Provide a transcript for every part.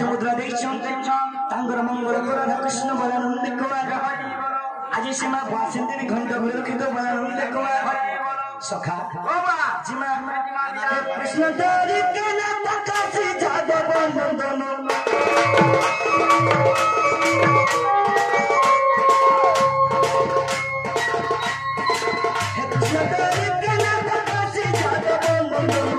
मुद्रा तांगर मंगल राधा कृष्ण बलानंद कुमार आज सीमा बासिंदी घंट विरक्षित बलानंद कुमार सखा जिमा कृष्ण तेरी के नाम काशी जादव नंदन कृष्ण तेरी के नाम काशी जादव नंदन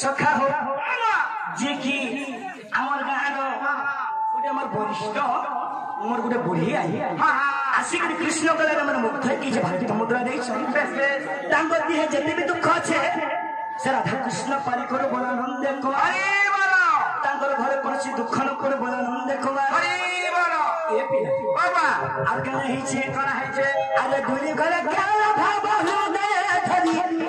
सखा हो जे कि आमर गाँव गोटे आमर वरिष्ठ मोर गोटे बुढ़ी आई आसिक कृष्ण कला मुग्ध कि भारत मुद्रा दिहे जिते भी दुख अच्छे से राधा कृष्ण पारिकर बलानंद घरे कौन दुख न कर बलानंद अरे गुली गले भाव हृदय धरी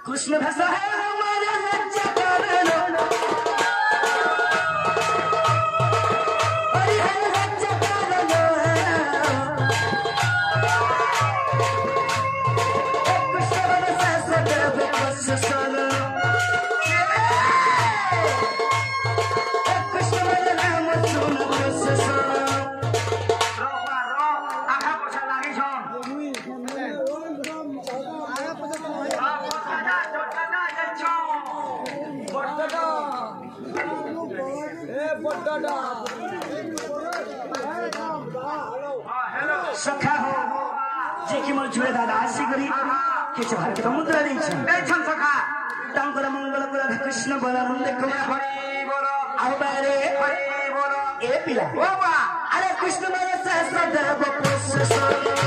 कृष्ण भाषा है हमारा राज्य सखा हो जे कि मोर जुए दादा आसी करी किछ भारत मुद्रा देछन सखा तांकर मंगल राधा कृष्ण बलानंद कुमार हरि बोल आओ बारे हरि बोल ए पिला बाबा अरे कृष्ण माया सहस्र देव पोषण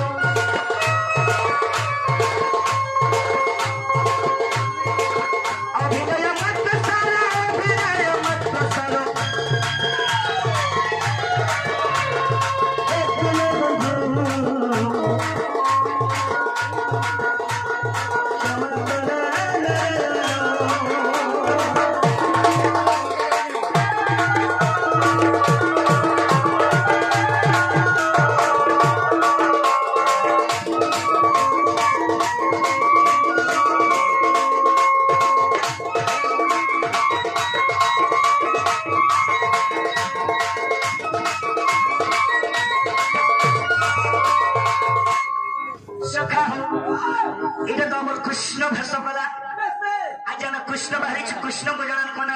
कृष्ण बाहरी कृष्ण को जान कोना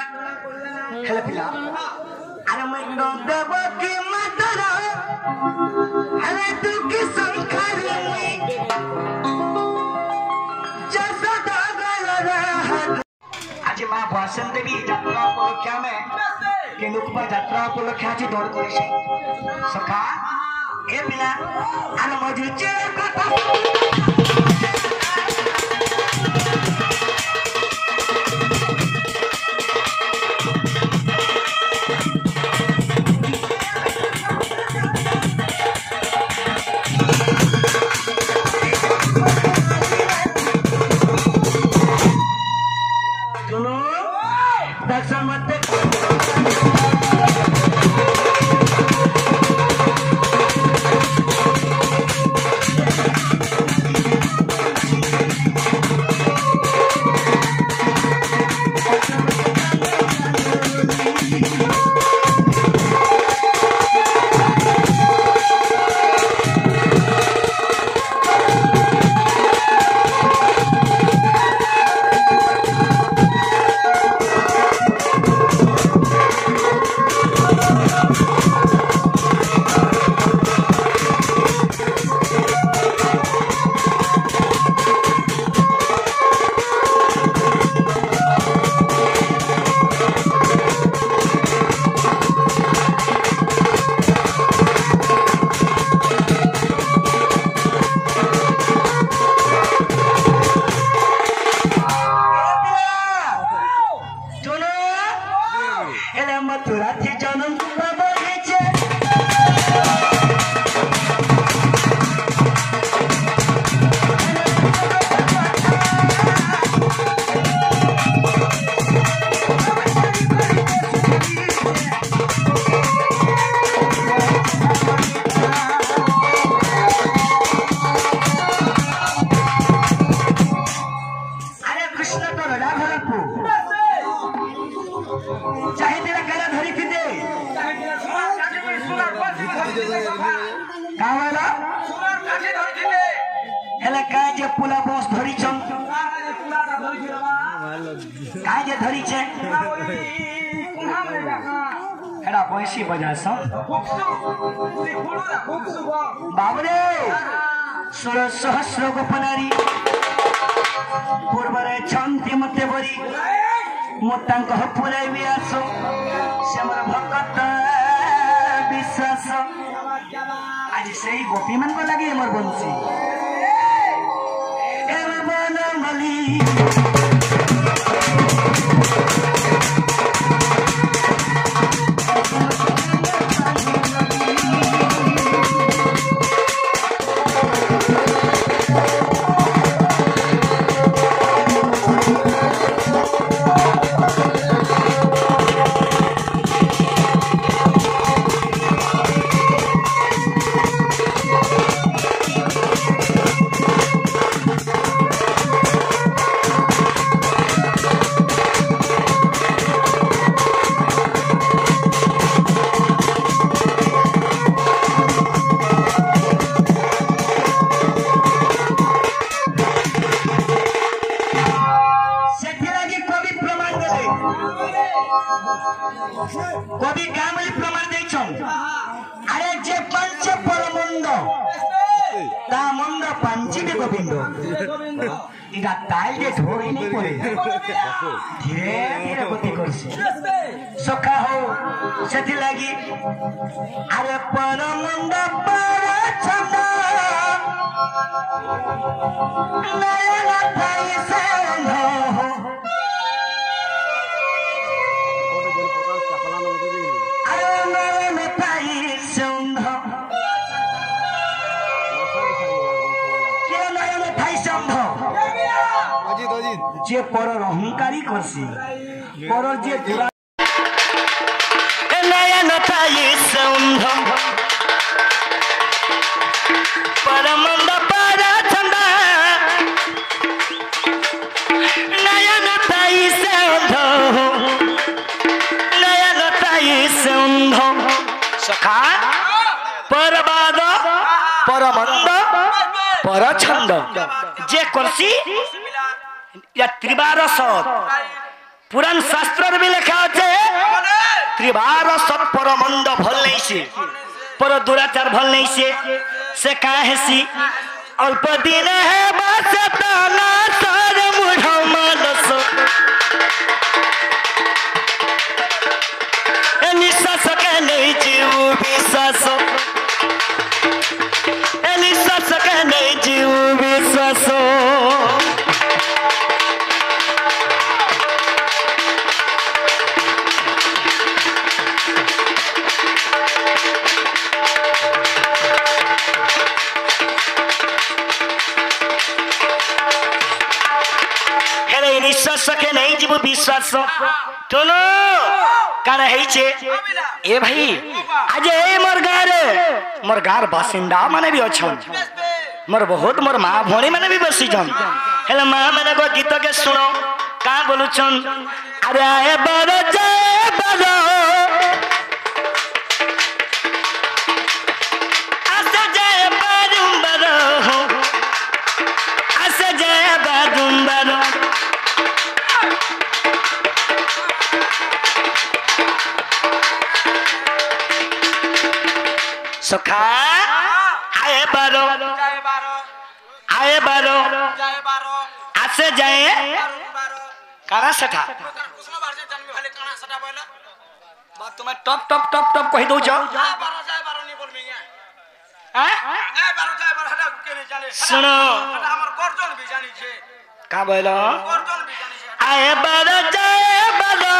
हेले पिला अरे मैं नो देव की मातरा हेले तू की संखारी जसोदा गलरा आज मां बसंत देवी यात्रा उपलक्ष्य में के लोक पर यात्रा उपलक्ष्य आज दौड़ करे सखा ए पिला अरे मजू चे कथा बाबरे सुर सहस्र गोपनारी पूर्वरे छंती मते बरी मोटांक पुराई भी आसो से मोर भक्त विश्वास आज से गोपी मन को लगे मोर बंसी कवि गामली प्रमाण देछन अरे जे पंच परमंद ता मंद पंची बे गोविंद इरा ताल जे धोई नहीं पड़े धीरे धीरे गति करसी सखा हो सेथि लागी अरे परमंद पर छंद नया थाई से हो जे पर अहंकारी करसी पर जे नयन थाई संध परमंद पर छंद नयन थाई संध नयन थाई संध सखा परबाद परमंद पर छंद जे करसी या त्रिबार सत पुराण शास्त्र भी लिखा আছে त्रिवार सत्पर मंद भल नहीं से पर दुराचार भल नहीं से काहे सी अल्प दिन है बस ताना सर मुढ़ मानस निश्वास के नहीं जीव विश्वास निश्वास के नहीं जीव विश्वास निश्वास के नहीं जीव विश्वास चलो कान है ए भाई आज ए मोर गार बासिंदा माने भी अच्छन मोर बहुत मोर माँ भौणी माने भी बसी जन हेले माँ मैंने को गीत के सुनो का बोलू छन अरे आए बड़ो जाए बड़ो आसे जाए बाजुम बड़ो आसे जाए बाजुम बड़ो सुखा आए बारो आसे जाए काना सठा बात तुम्हें टप टप टप टप कही दो जाओ सुनो का बोलो आए बारो जाए बारो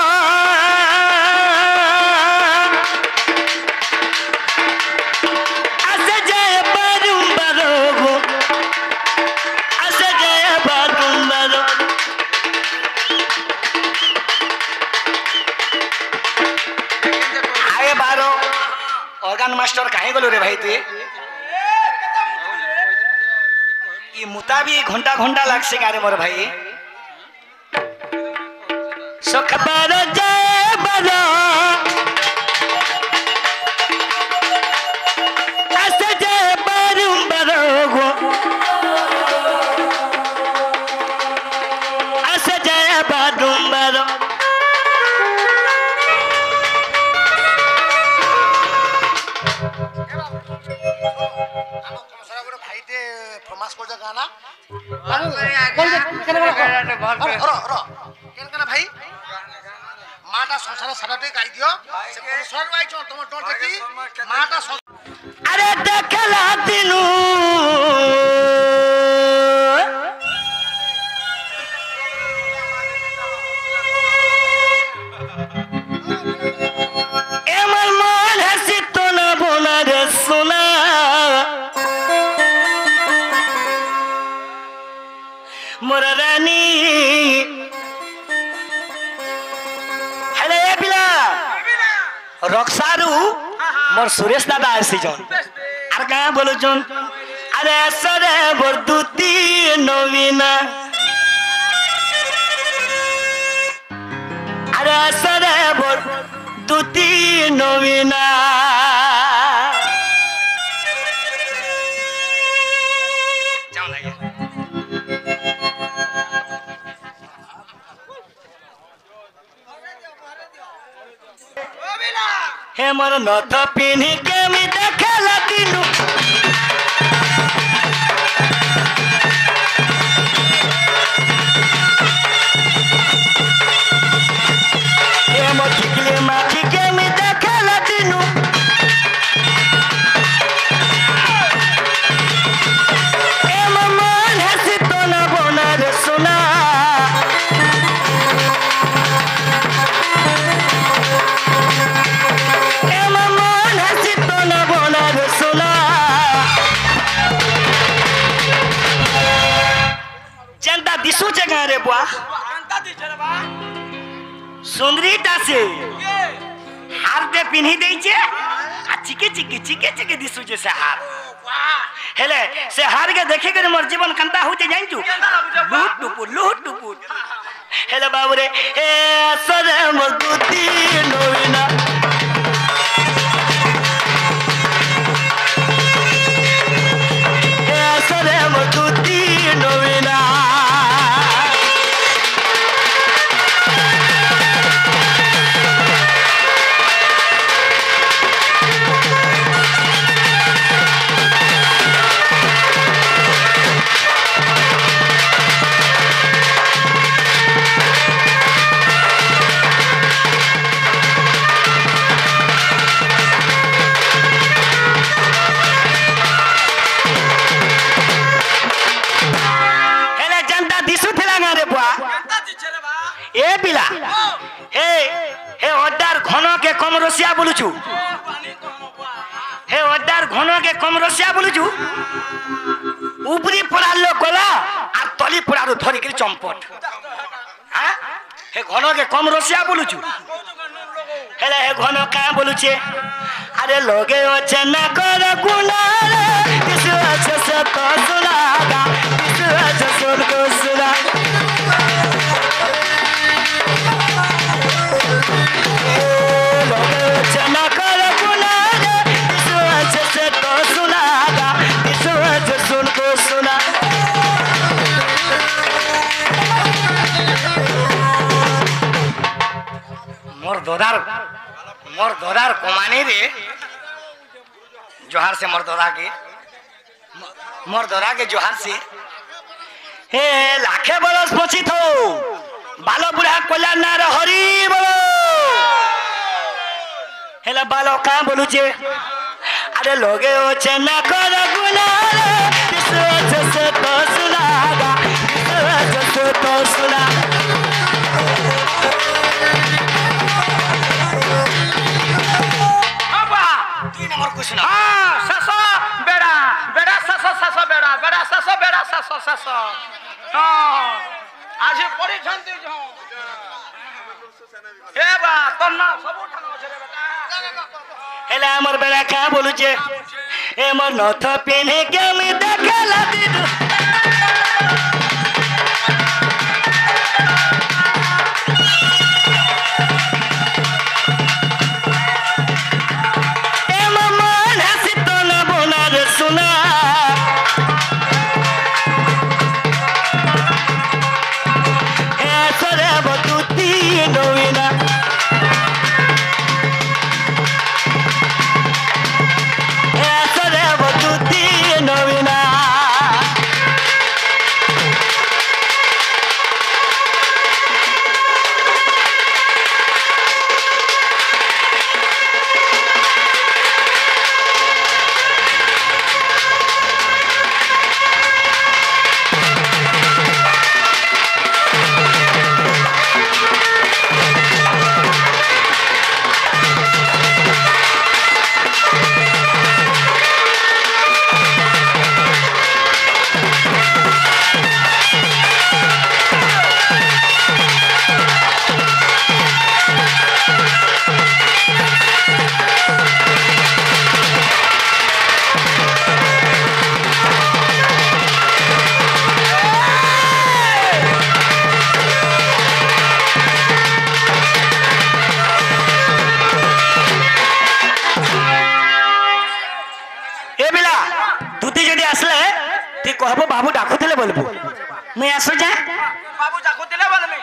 ऑर्गन मास्टर कहीं गलो रे भाई तुए ये मुता भी घंटा घंटा लाग से गारे मोर भाई सुख बारो जय बारो ऐसे जय बारू बारो ऐसे जय बारू बारो गाना भाई माटा संसार साराटे गाई दियो से संसार वाई छ तुम टोल की माटा अरे देखला दिनु एमन मन हसी तो ना बोला रे सुना मोर रानी हेले पिला रक्सारू मोर सुरेश दादा आसी जन आर का बोलो जन अरे सरे बरदुती नवीना अरे सरे बरदुती नवीना जाओ लगे हे मोर नथ पिन्ही के मी देखला दिनु हे मोर ठिकले माथी के मी देखला दिनु हे मन हसी तो ना बोना रे सुना दिसु जगह रे बुआ सुंदरीटा से हार दे पिन्ही दे छे आ चिके चिके दिसु जे से हार हेले से हार के देखे के मोर जीवन कंता होते जाइन तू लूट टुपुर हेले बाबू रे ए सरे मोर दुती नवीना ए सरे मोर दुती नवीना ए पिला हे हे अड्डार घन के कम रसिया बोलुछु हे अड्डार घन के कम रसिया बोलुछु उपरी पड़ालो गला आ तली पड़ारो धरी के चंपट हां हे घन के कम रसिया बोलुछु हेले हे घन का बोलुछे अरे लोगे ओछे ना कर गुना रे किस अच्छे से तो सुनागा किस अच्छे से तो सुना लोगे ओछे ना कर गुना रे किस अच्छे से तो सुनागा किस अच्छे सुन को सुना मोर दोदार कमानी रे जोहार से मोर दोदा के जोहार से हे लाखे बरस पछी थो बालो बुढ़ा कोला ना रे हरि बोलो हेला बालो का बोलू छे अरे लोगे ओछे ना कर गुना रे किस से तो सुनागा किस से तो सुना हाँ ससो बेड़ा बेड़ा ससो बेड़ा ससो हाँ आज पड़ी छंती जो हे बा तन ना सब उठानो छे रे बेटा हेला हमर बेड़ा का बोलू छे ए मोर नथ पेने के मैं देखला दीदू कहबो बाबू डाकुले बोलबो मैं आसो जा बाबू डाकुले बोलबे